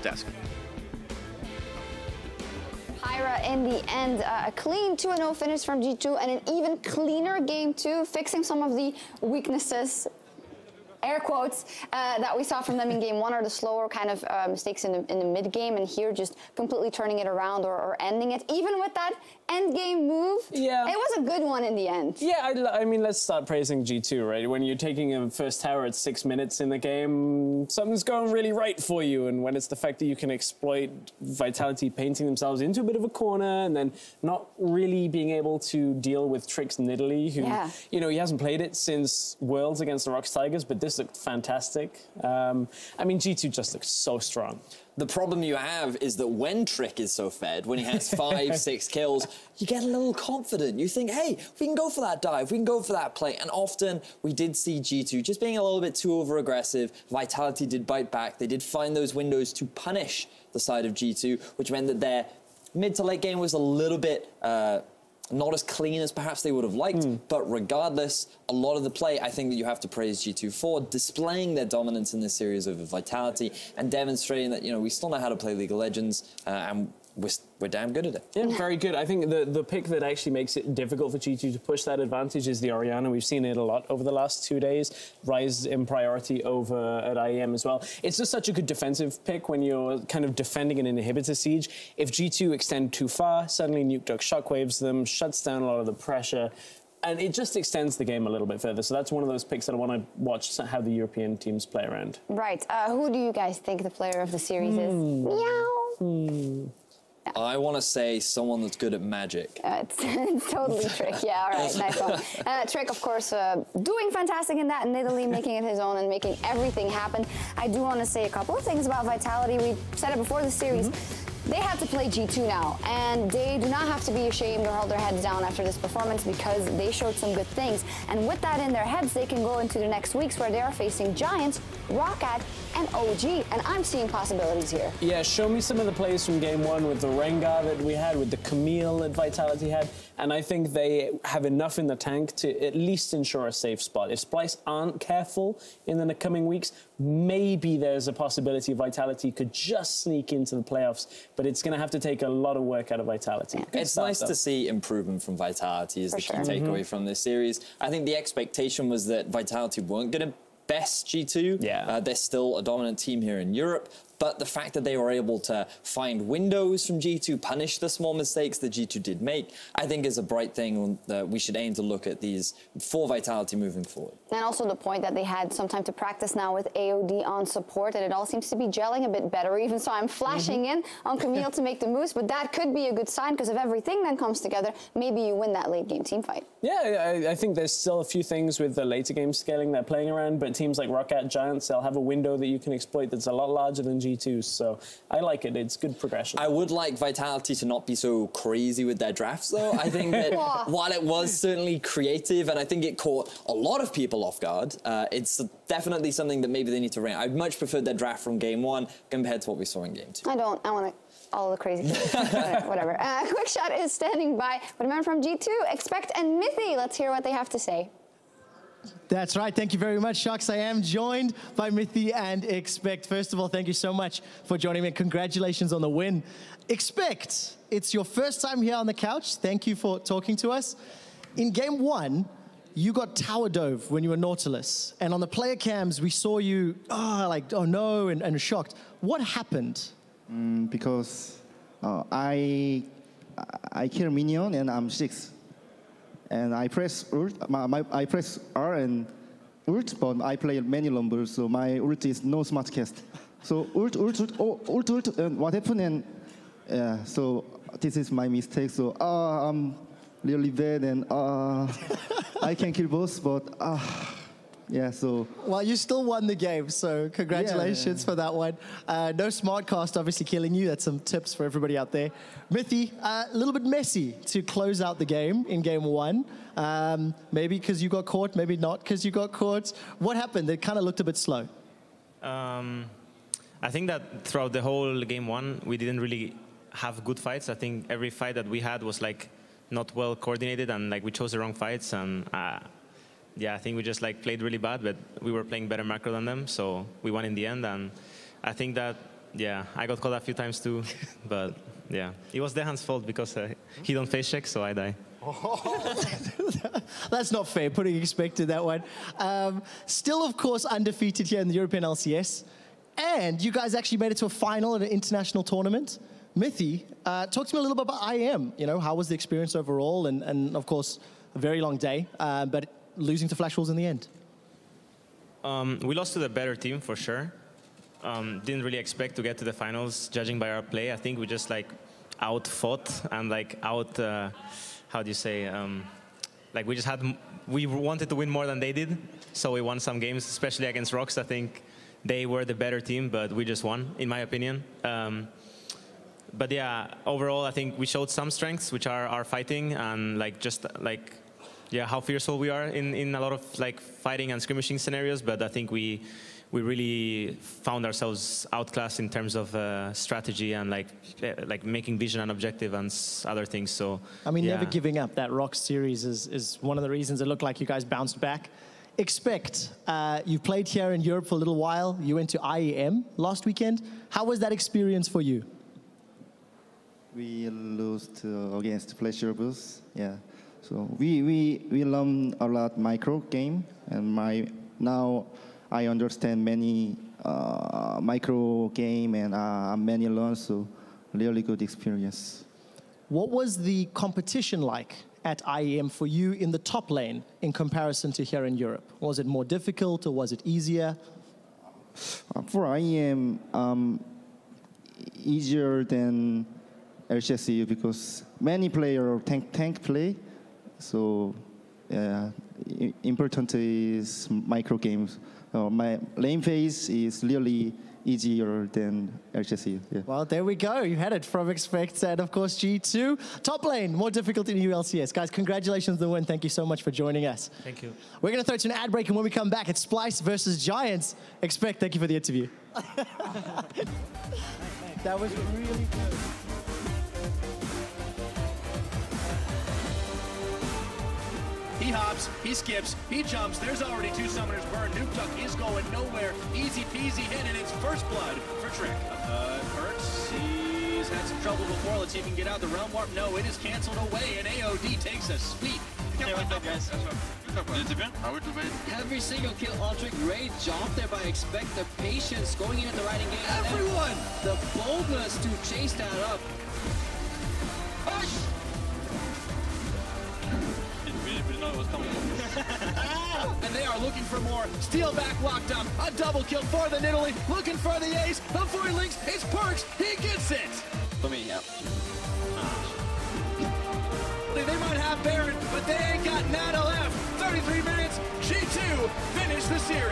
desk. Pyra in the end, a clean 2-0 finish from G2 and an even cleaner game 2, fixing some of the weaknesses, air quotes, that we saw from them in game 1, or the slower kind of mistakes in the mid game, and here just completely turning it around or ending it. Even with that end game move, yeah, it was a good one in the end. Yeah, I mean, let's start praising G2, right? When you're taking a first tower at 6 minutes in the game, something's going really right for you, and when it's the fact that you can exploit Vitality painting themselves into a bit of a corner and then not really being able to deal with Trix Nidalee, who, you know, he hasn't played it since Worlds against the Rox Tigers, but this looked fantastic. I mean, G2 just looks so strong. The problem you have is that when Trick is so fed, when he has 5, 6 kills, you get a little confident. You think, hey, we can go for that dive, we can go for that play. And often we did see G2 just being a little bit too over-aggressive. Vitality did bite back. They did find those windows to punish the side of G2, which meant that their mid to late game was a little bit not as clean as perhaps they would have liked, but regardless, a lot of the play I think that you have to praise G2 for, displaying their dominance in this series over Vitality and demonstrating that, you know, we still know how to play League of Legends and we're damn good at it. Yeah, very good. I think the pick that actually makes it difficult for G2 to push that advantage is the Orianna. We've seen it a lot over the last 2 days. Rise in priority over at IEM as well. It's just such a good defensive pick when you're kind of defending an inhibitor siege. If G2 extend too far, suddenly Nuke Duck shockwaves them, shuts down a lot of the pressure, and it just extends the game a little bit further. So that's one of those picks that I want to watch how the European teams play around. Right. Who do you guys think the player of the series is? Meow. I want to say someone that's good at magic. It's totally Trick. Yeah, all right, nice one. Trick, of course, doing fantastic in that, and Nidalee making it his own and making everything happen. I do want to say a couple of things about Vitality. We said it before the series. They have to play G2 now, and they do not have to be ashamed or hold their heads down after this performance because they showed some good things. And with that in their heads, they can go into the next weeks where they are facing Giants, Roccat, and OG, and I'm seeing possibilities here. Yeah, show me some of the plays from game 1 with the Rengar that we had, with the Camille that Vitality had, and I think they have enough in the tank to at least ensure a safe spot. If Splice aren't careful in the coming weeks, maybe there's a possibility Vitality could just sneak into the playoffs, but it's going to have to take a lot of work out of Vitality. Yeah. It's nice to see improvement from Vitality is the key takeaway from this series. I think the expectation was that Vitality weren't going to best G2. They're still a dominant team here in Europe. But the fact that they were able to find windows from G2, punish the small mistakes that G2 did make, I think is a bright thing that we should aim to look at these for Vitality moving forward. And also the point that they had some time to practice now with AOD on support, and it all seems to be gelling a bit better. Even so, I'm flashing in on Camille to make the moves, but that could be a good sign because if everything then comes together, maybe you win that late game team fight. Yeah, I think there's still a few things with the later game scaling they're playing around, but teams like Roccat, Giants, they'll have a window that you can exploit that's a lot larger than G2, so I like it. It's good progression. I would like Vitality to not be so crazy with their drafts, though. I think that while it was certainly creative, and I think it caught a lot of people off guard, it's definitely something that maybe they need to rein. I'd much preferred their draft from game 1 compared to what we saw in game 2. I want to all the crazy whatever. QuickShot is standing by, but a man from G2, Expect and Mythy. Let's hear what they have to say. That's right. Thank you very much, Shucks. I am joined by Mythy and Expect. First of all, thank you so much for joining me. Congratulations on the win. Expect, it's your first time here on the couch. Thank you for talking to us. In game 1, you got tower dove when you were Nautilus. And on the player cams, we saw you, oh no, and shocked. What happened? Because I kill minion and I'm 6. And I press ult, I press R and ult, but I play many numbers, so my ult is no smart cast. So ult, and what happened? And so this is my mistake. So I'm really bad, and I can kill both, but yeah. So well, you still won the game, so congratulations for that one. No smart cast, obviously killing you. That's some tips for everybody out there. Mythy, a little bit messy to close out the game in game 1. Maybe because you got caught, maybe not because you got caught. What happened? It kind of looked a bit slow. I think that throughout the whole game 1, we didn't really have good fights. I think every fight that we had was like not well coordinated, and like we chose the wrong fights. And yeah, I think we just like played really bad, but we were playing better macro than them, so we won in the end. And I think that yeah, I got caught a few times too, but yeah, it was Dehan's fault because he don't face check, so I die. That's not fair, putting Expect in that one. Still, of course, undefeated here in the European LCS. And you guys actually made it to a final at an international tournament. Mithy, talk to me a little bit about IEM. You know, how was the experience overall? And of course, a very long day, but losing to Flash Wolves in the end. We lost to the better team, for sure. Didn't really expect to get to the finals, judging by our play. I think we just, like, out-fought and, like, how do you say, like we wanted to win more than they did, so we won some games, especially against Rocks. I think they were the better team, but we just won, in my opinion. But yeah, overall, I think we showed some strengths, which are our fighting and yeah, how fearful we are in a lot of like fighting and skirmishing scenarios. But I think we really found ourselves outclassed in terms of strategy and like making vision an objective and other things. So I mean, yeah. Never giving up. That Rock series is one of the reasons it looked like you guys bounced back. Expect, you played here in Europe for a little while. You went to IEM last weekend. How was that experience for you? We lost against Flash Wolves. Yeah. So we learned a lot micro game, and now I understand many micro game and many learns. So really good experience. What was the competition like at IEM for you in the top lane in comparison to here in Europe? Was it more difficult or was it easier? For IEM, easier than LCS because many players tank play. So important is micro games. My lane phase is really easier than LCS. Yeah. Well, there we go. You had it from Expect and, of course, G2. Top lane, more difficult in EU LCS. Guys, congratulations on the win. Thank you so much for joining us. Thank you. We're going to throw to an ad break, and when we come back, it's Splice versus Giants. Expect, thank you for the interview. That was really good. He hops, he skips, he jumps. There's already 2 summoners burned. Nuke Duck is going nowhere. Easy peasy hit, and it's first blood for Trick. Hurts, he's had some trouble before. Let's see if he can get out the realm warp. No, it is canceled away, and AOD takes a sweep. Okay, what's up, guys? Every single kill on Trick. Great job there by Expect. The patience going in at the right game. Everyone! The boldness to chase that up. Push! And they are looking for more. Steel back locked up. A double kill for the Nidalee. Looking for the ace. The Void Links. It's Perks. He gets it. For me, yeah. They might have Baron, but they ain't got Nada left. 33 minutes. G2 finish the series.